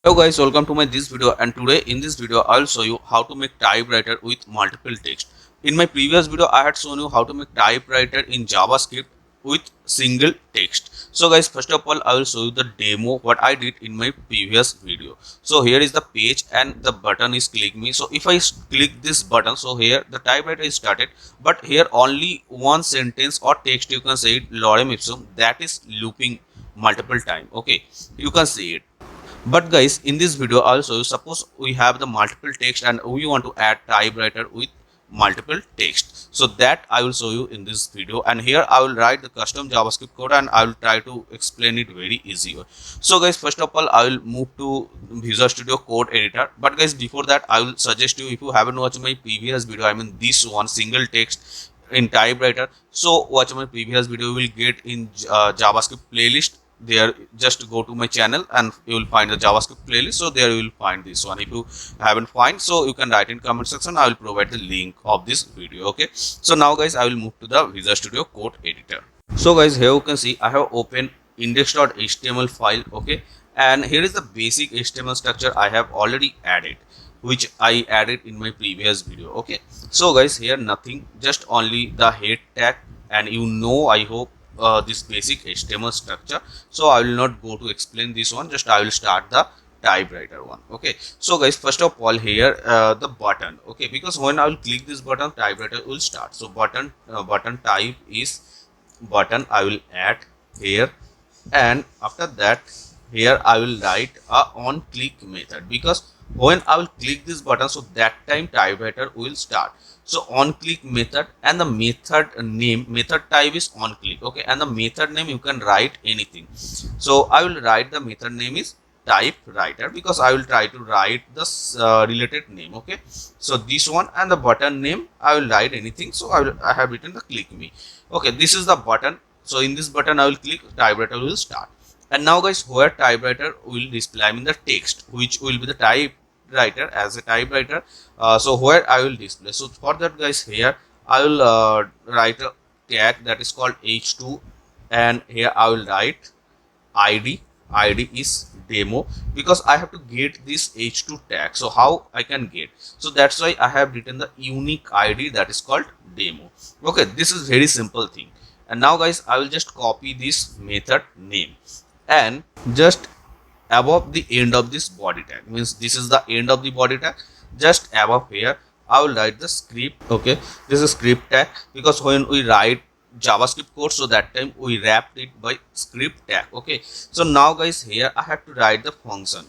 Hello guys, welcome to my this video, and today in this video I'll show you how to make typewriter with multiple text. In my previous video I had shown you how to make typewriter in JavaScript with single text. So guys, first of all I will show you the demo what I did in my previous video. So here is the page and the button is click me. So if I click this button, so here the typewriter is started, but here only one sentence or text you can say it lorem ipsum, that is looping multiple time. Okay, you can see it. But guys, in this video also, suppose we have the multiple text and we want to add typewriter with multiple text, so that I will show you in this video. And here I will write the custom JavaScript code and I will try to explain it very easier. So guys, first of all I will move to Visual Studio Code editor. But guys, before that I will suggest you, if you haven't watched my previous video, I mean this one, single text in typewriter, so watch my previous video. You will get in JavaScript playlist. There, just go to my channel and you will find the JavaScript playlist. So there you will find this one. If you haven't find, so you can write in comment section. I will provide the link of this video. Okay, so now guys, I will move to the Visual Studio Code editor. So guys, here you can see I have opened index.html file. Okay, and here is the basic HTML structure I have already added, which I added in my previous video. Okay, so guys, here nothing, just only the head tag, and I hope this basic HTML structure. So I will not go to explain this one, just I will start the typewriter one. Okay, so guys, first of all here the button. Okay, because when I will click this button, typewriter will start. So button type is button. I will add here, and after that here I will write a on click method, because when I will click this button, so that time typewriter will start. So on click method, and the method name, method type is on click. Okay, and the method name you can write anything. So I will write the method name is typewriter, because I will try to write the related name. Okay, so this one, and the button name I will write anything. So I have written the click me. Okay, this is the button. So in this button I will click, typewriter will start. And now guys, where typewriter will display, I mean the text which will be the typewriter as a typewriter. So where I will display, so for that guys, here I will write a tag that is called h2, and here I will write id is demo, because I have to get this h2 tag. So how I can get, so that's why I have written the unique id that is called demo. Okay, this is very simple thing. And now guys, I will just copy this method name, and just above the end of this body tag, means this is the end of the body tag, just above here I will write the script. Okay, this is script tag, because when we write JavaScript code, so that time we wrapped it by script tag. Okay, so now guys, here I have to write the function.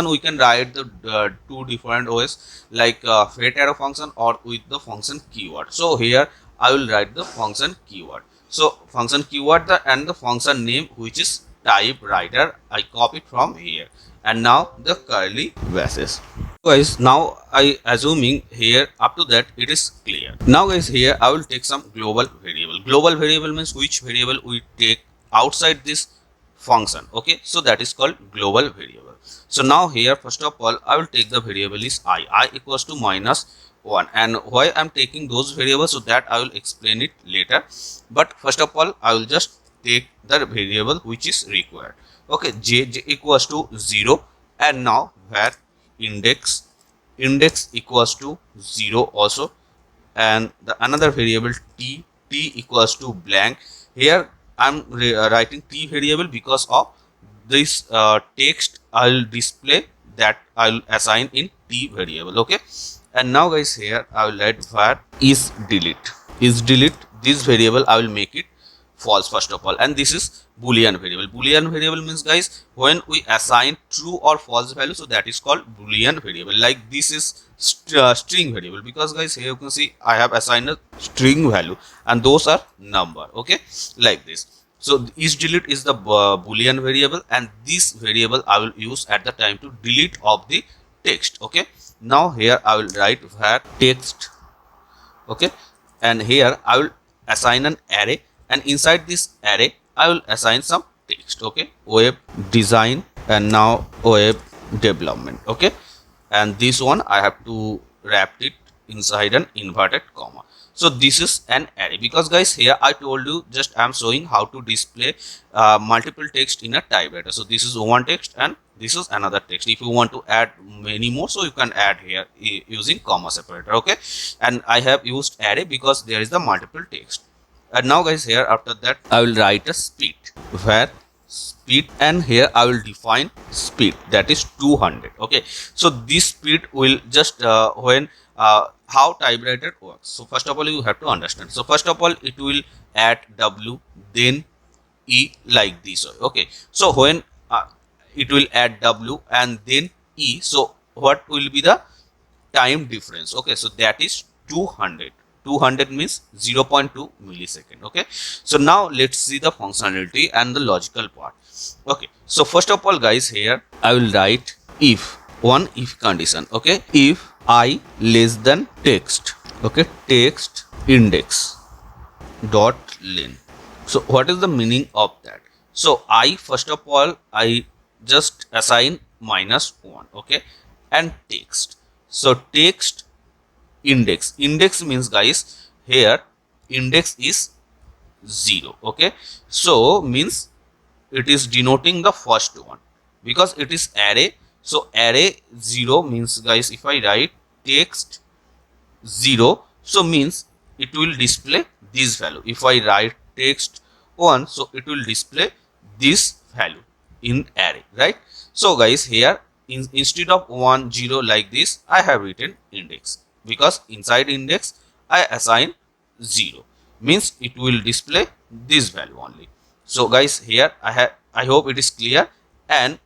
We can write the two different ways, like fat arrow function or with the function keyword. So here I will write the function keyword. So function keyword and the function name, which is typewriter, I copy from here, and now the curly braces. Guys, now I assuming here up to that it is clear. Now guys, here I will take some global variable. Global variable means which variable we take outside this function. Okay, so that is called global variable. So now here first of all I will take the variable is I equals to -1, and why I'm taking those variables, so that I will explain it later. But first of all I will just take the variable which is required. Okay, j equals to 0, and now where index equals to 0 also, and the another variable t equals to blank. Here I'm writing t variable because of this text I'll display, that I'll assign in t variable. Okay, and now guys, here I will write var is delete. This variable I will make it false first of all, and this is Boolean variable. Boolean variable means guys, when we assign true or false value, so that is called Boolean variable. Like this is string variable, because guys, here you can see I have assigned a string value, and those are number. Okay, like this. So is delete is the Boolean variable, and this variable I will use at the time to delete of the text. Okay, now here I will write var text. Okay, and here I will assign an array, and inside this array I will assign some text. Okay, web design, and now web development. Okay, and this one I have to wrap it inside an inverted comma. So this is an array, because guys here I told you just I'm showing how to display multiple text in a typewriter. So this is one text and this is another text. If you want to add many more, so you can add here using comma separator. Okay, and I have used array because there is the multiple text. And now guys, here after that I will write a speed, where speed, and here I will define speed, that is 200. Okay, so this speed will just when how typewriter works. So first of all you have to understand. So first of all it will add W, then E, like this. Okay, so when it will add W and then E, so what will be the time difference? Okay, so that is 200. 200 means 0.2 millisecond. Okay, so now let's see the functionality and the logical part. Okay, so first of all guys, here I will write if, one if condition. Okay, if I less than text, okay, text index dot length. So what is the meaning of that? So I first of all I just assign -1, okay, and text. So text index, index means guys here index is 0. Okay, so means it is denoting the first one because it is array. So array 0 means guys, if I write text 0, so means it will display this value. If I write text 1, so it will display this value in array, right? So guys, here instead of 1 0 like this, I have written index, because inside index I assign 0, means it will display this value only. So guys, here I hope it is clear. And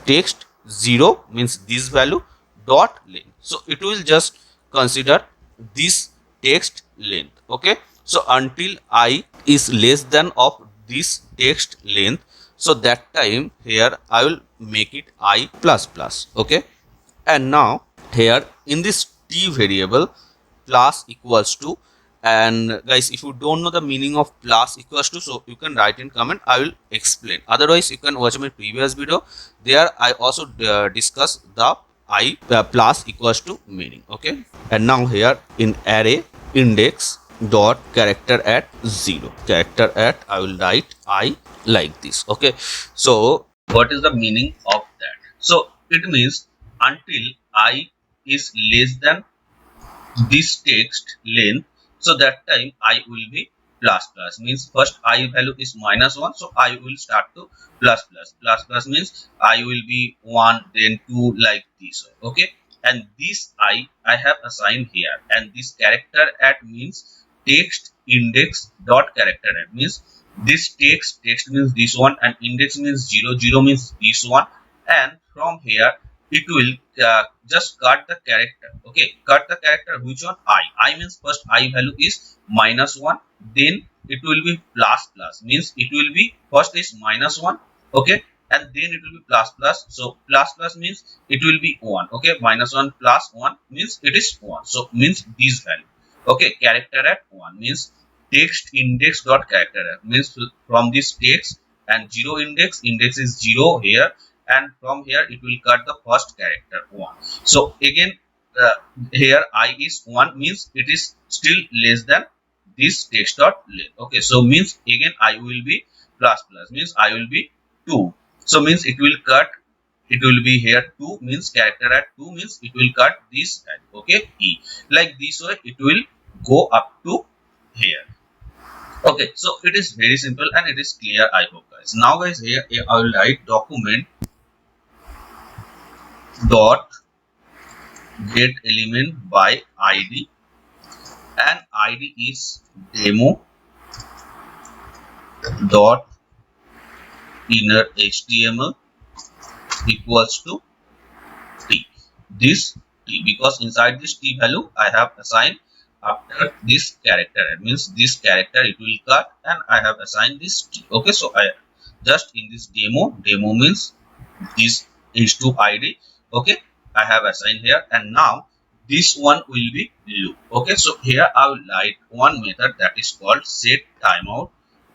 text 0 means this value dot length, so it will just consider this text length. Okay, so until I is less than of this text length, so that time here I will make it I plus plus. Okay, and now here in this t variable, plus equals to, and guys if you don't know the meaning of plus equals to, so you can write in comment, I will explain. Otherwise you can watch my previous video, there I also discuss the I plus equals to meaning. Okay, and now here in array index dot character at 0, character at, I will write I like this. Okay, so what is the meaning of that? So it means until I is less than this text length, so that time I will be plus plus, means first I value is -1, so I will start to plus plus. Plus plus means I will be 1, then 2, like this. Okay, and this I have assigned here, and this character at means text index dot character at, means this text means this one, and index means 0, 0 means this one, and from here it will just cut the character. Okay, cut the character, which one? I means first I value is -1, then it will be plus plus, means it will be first is -1, okay, and then it will be plus plus. So plus plus means it will be 1. Okay, -1 plus 1 means it is 1, so means this value. Okay, character at 1 means text index dot character at, means from this text, and 0 index is 0 here, and from here it will cut the first character 1. So again here I is 1, means it is still less than this text dot length. Okay, so means again I will be plus plus, means I will be 2. So means it will cut, it will be here 2, means character at 2, means it will cut this value. Okay, E, like this way it will go up to here. Okay, so it is very simple and it is clear, I hope guys. Now guys, here I will write document dot get element by id, and id is demo dot inner html equals to t, this t, because inside this t value I have assigned after this character, it means this character it will cut, and I have assigned this t. Okay, so I just in this demo means this is to id. Okay, I have assigned here, and now this one will be loop. Okay, so here I will write one method that is called set timeout,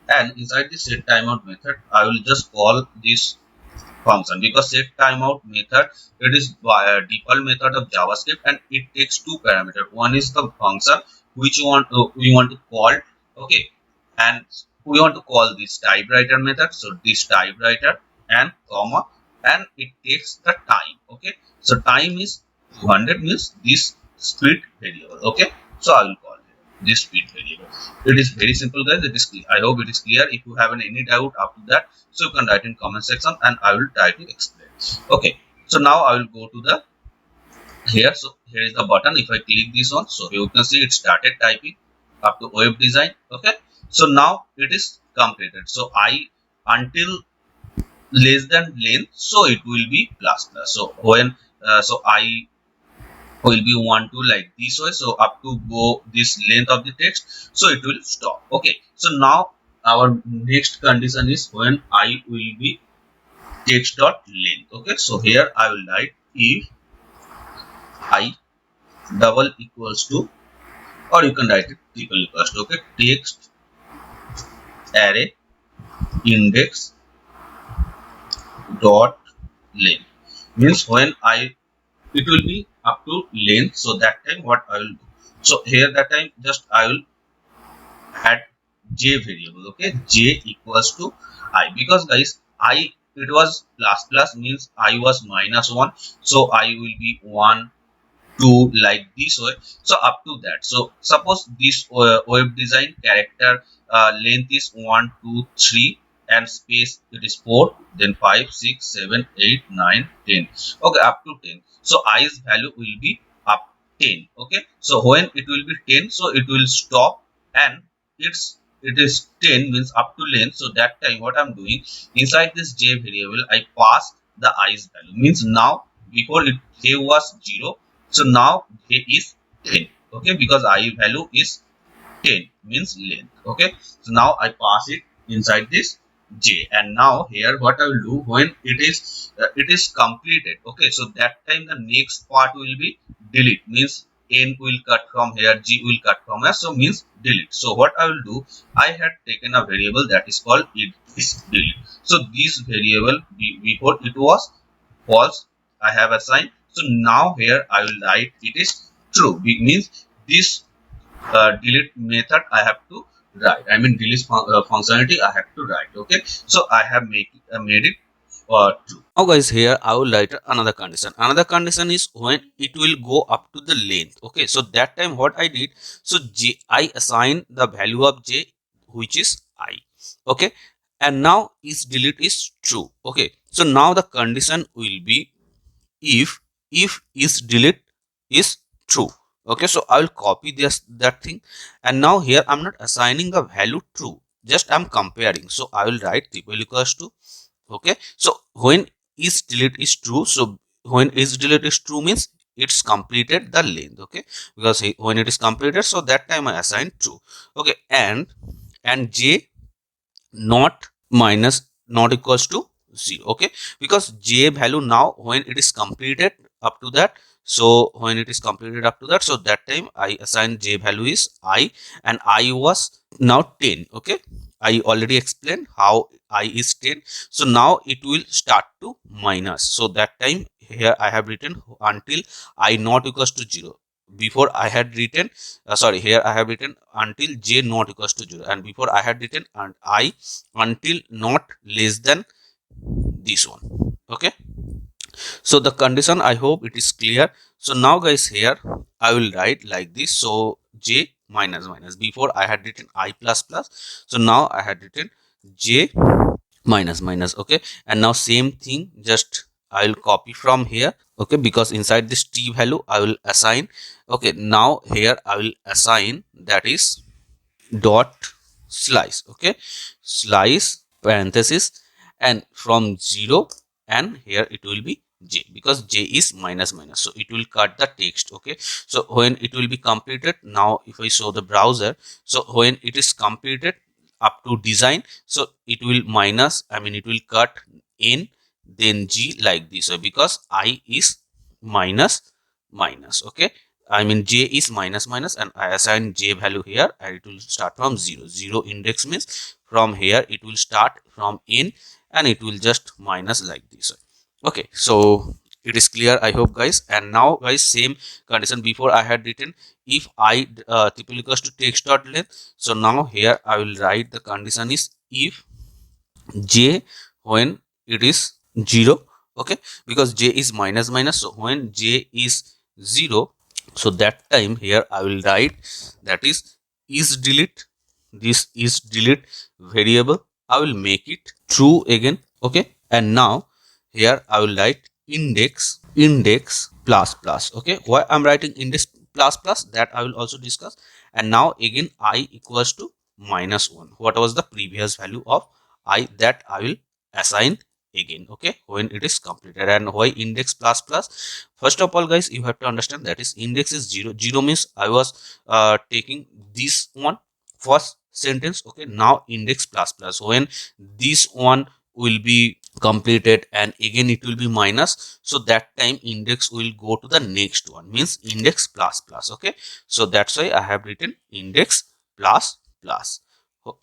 and inside the set timeout method I will just call this function, because set timeout method, it is by a default method of JavaScript, and it takes two parameters. One is the function which one we want to call. Okay, and we want to call this typewriter method. So this typewriter and comma, and it takes the time. Okay, so time is 200, means this speed variable. Okay, so I will call it this speed variable. It is very simple, guys. It is clear. I hope it is clear. If you have any doubt after that, so you can write in comment section and I will try to explain. Okay, so now I will go to the here. So here is the button. If I click this one, so you can see it started typing up to web design. Okay, so now it is completed. So I until less than length, so it will be plus plus. So when so I will be one to like this way, so up to go this length of the text, so it will stop. Okay, so now our next condition is when I will be text dot length. Okay, so here I will write if I double equals to, or you can write it triple equals to, okay, text array index dot length, means when I it will be up to length. So that time what I will do, so here that time just I will add j variable. Okay, j equals to I, because guys I it was plus plus, means I was -1, so I will be 1 2 like this way, so up to that. So suppose this web design character length is 1 2 3 and space it is 4, then 5 6 7 8 9 10. Okay, up to 10. So i's value will be up 10. Okay, so when it will be 10, so it will stop, and it is 10 means up to length. So that time what I'm doing, inside this j variable I pass the i's value, means now before it j was 0, so now j is 10. Okay, because I value is 10 means length. Okay, so now I pass it inside this j, and now here what I will do, when it is completed. Okay, so that time the next part will be delete, means n will cut from here, g will cut from here, so means delete. So what I will do, I had taken a variable that is called it is delete. So this variable before it was false, I have assigned. So now here I will write it is true, means this delete method I have to write. I mean delete functionality I have to write. Okay, so I have made it true. Now guys, here I will write another condition. Another condition is when it will go up to the length. Okay, so that time what I did, so j I assign the value of j, which is I. Okay, and now is delete is true. Okay, so now the condition will be if is delete is true. Okay, so I will copy this that thing, and now here I'm not assigning a value true, just I'm comparing. So I will write triple equals to. Okay, so when is delete is true, so when is delete is true means it's completed the length. Okay, because when it is completed, so that time I assign true. Okay, and j not minus not equals to 0. Okay, because j value now when it is completed up to that, so when it is completed up to that, so that time I assign j value is I, and I was now 10. Okay, I already explained how I is 10. So now it will start to minus. So that time here I have written until I not equals to 0. Before I had written sorry, here I have written until j not equals to 0, and before I had written and I until not less than this one. Okay, so the condition, I hope it is clear. So now guys, here I will write like this. So j minus minus, before I had written I plus plus, so now I had written j minus minus. Okay, and now same thing, just I will copy from here. Okay, because inside this t value I will assign. Okay, now here I will assign that is dot slice. Okay, slice parenthesis, and from 0, and here it will be j, because j is minus minus, so it will cut the text. Okay, so when it will be completed, now if I show the browser, so when it is completed up to design, so it will minus, I mean it will cut n then g like this. So because I is minus minus. Okay, I mean j is minus minus, and I assign j value here, and it will start from 0. 0 index means from here it will start from n, and it will just minus like this. Okay, so It is clear, I hope guys. And now guys, same condition before I had written if I triple equals to text dot length. So now here I will write the condition is if j when it is 0, okay, because j is minus minus, so when j is 0, so that time here I will write that is delete, this is delete variable, I will make it true again, okay. And now here I will write index plus plus, okay. Why I'm writing index plus plus, that I will also discuss. And now again I equals to -1, what was the previous value of I, that I will assign again, okay, when it is completed. And why index plus plus? First of all guys, you have to understand that is index is 0. 0 means I was taking this one first sentence, okay. Now index plus plus, when this one will be completed and again it will be minus, so that time index will go to the next one, means index plus plus, okay. So that's why I have written index plus plus.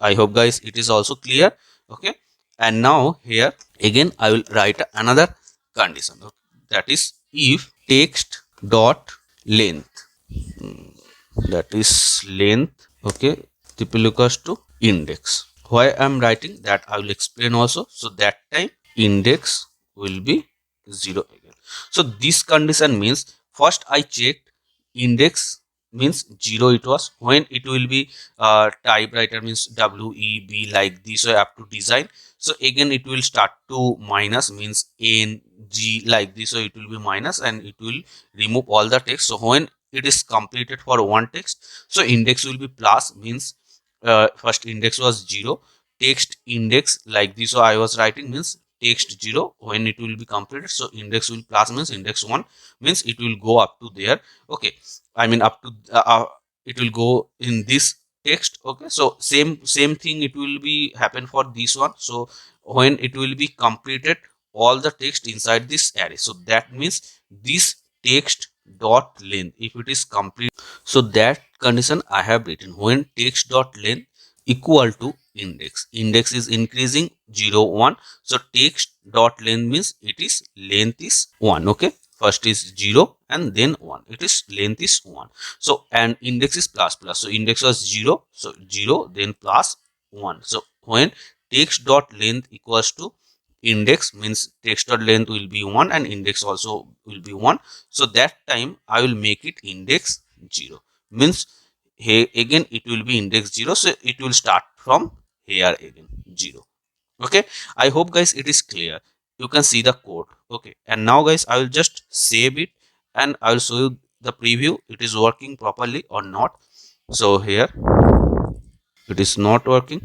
I hope guys it is also clear, okay. And now here again I will write another condition, that is if text dot length, that is length, okay, triple equals to index. Why I'm writing that I will explain also. So that time index will be 0 again. So this condition means first I checked index means 0 it was, when it will be typewriter means WEB like this way up to design, so again it will start to minus means NG like this, so it will be minus and it will remove all the text. So when it is completed for one text, so index will be plus, means first index was 0, text index like this, so I was writing means text 0, when it will be completed, so index will plus means index 1, means it will go up to there, okay. I mean up to it will go in this text, okay. So same thing it will be happen for this one. So when it will be completed all the text inside this array, so that means this text dot length, if it is complete, so that condition I have written, when text dot length equal to index is increasing 0 1, so text dot length means it is length is 1, okay. First is 0 and then 1, it is length is 1. So and index is plus plus, so index was 0, so 0 then plus 1. So when text dot length equals to index, means text dot length will be 1 and index also will be 1, so that time I will make it index 0, means here again it will be index 0, so it will start from here again 0, okay. I hope guys it is clear, you can see the code, okay. And now guys I will just save it and I will show you the preview, it is working properly or not. So here it is not working,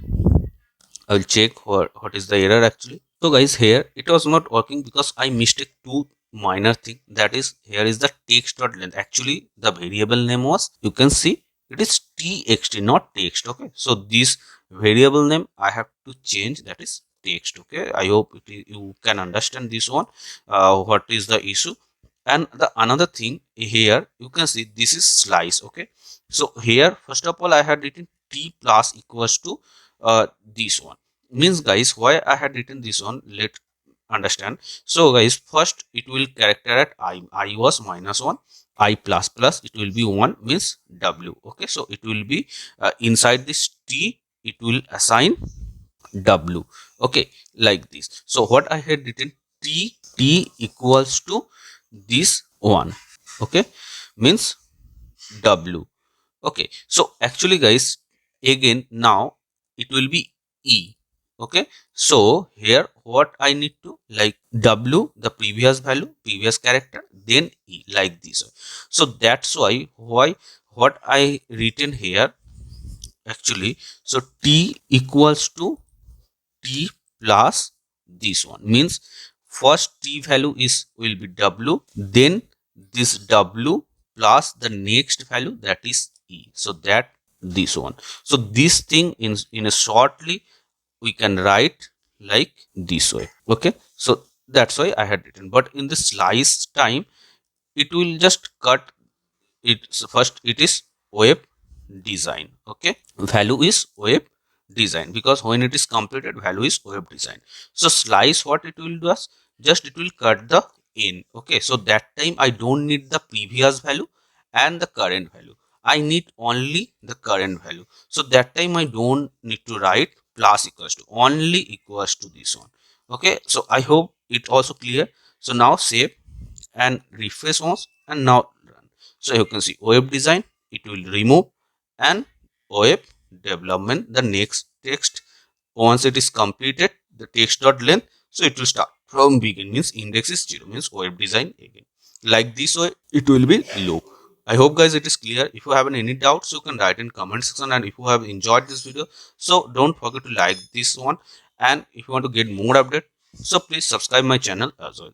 I will check what is the error actually. So guys here it was not working because I mistake two minor thing, that is here is the text dot length, actually the variable name was, you can see it is txt not text, okay. So this variable name I have to change, that is text, okay. I hope you can understand this one, what is the issue. And the another thing here you can see this is slice, okay. So here first of all I had written t plus equals to this one, means guys why I had written this one, let understand. So guys first it will character at I was -1, I plus plus it will be 1 means w, okay. So it will be inside this t it will assign w, okay, like this. So what I had written t equals to this one, okay, means w, okay. So actually guys again now it will be e, okay. So here what I need to, like w the previous value, previous character, then e like this. So that's why what I written here actually, so t equals to t plus this one, means first t value is will be w, then this w plus the next value, that is e, so that this one. So this thing in a shortly we can write like this way, okay. So that's why I had written, but in the slice time it will just cut it. So first it is web design, okay, value is web design, because when it is completed value is web design. So slice what it will do is just it will cut the n. Okay, so that time I don't need the previous value and the current value. I need only the current value. So that time I don't need to write plus equals to, only equals to this one. Okay, so I hope it also clear. So now save and refresh once, and now run. So you can see web design, it will remove, and web development, the next text, once it is completed, the text dot length, so it will start from begin, means index is 0, means web design again. Like this way it will be low. I hope guys it is clear. If you have any doubts, you can write in comment section, and if you have enjoyed this video, so don't forget to like this one, and if you want to get more update, so please subscribe my channel as well.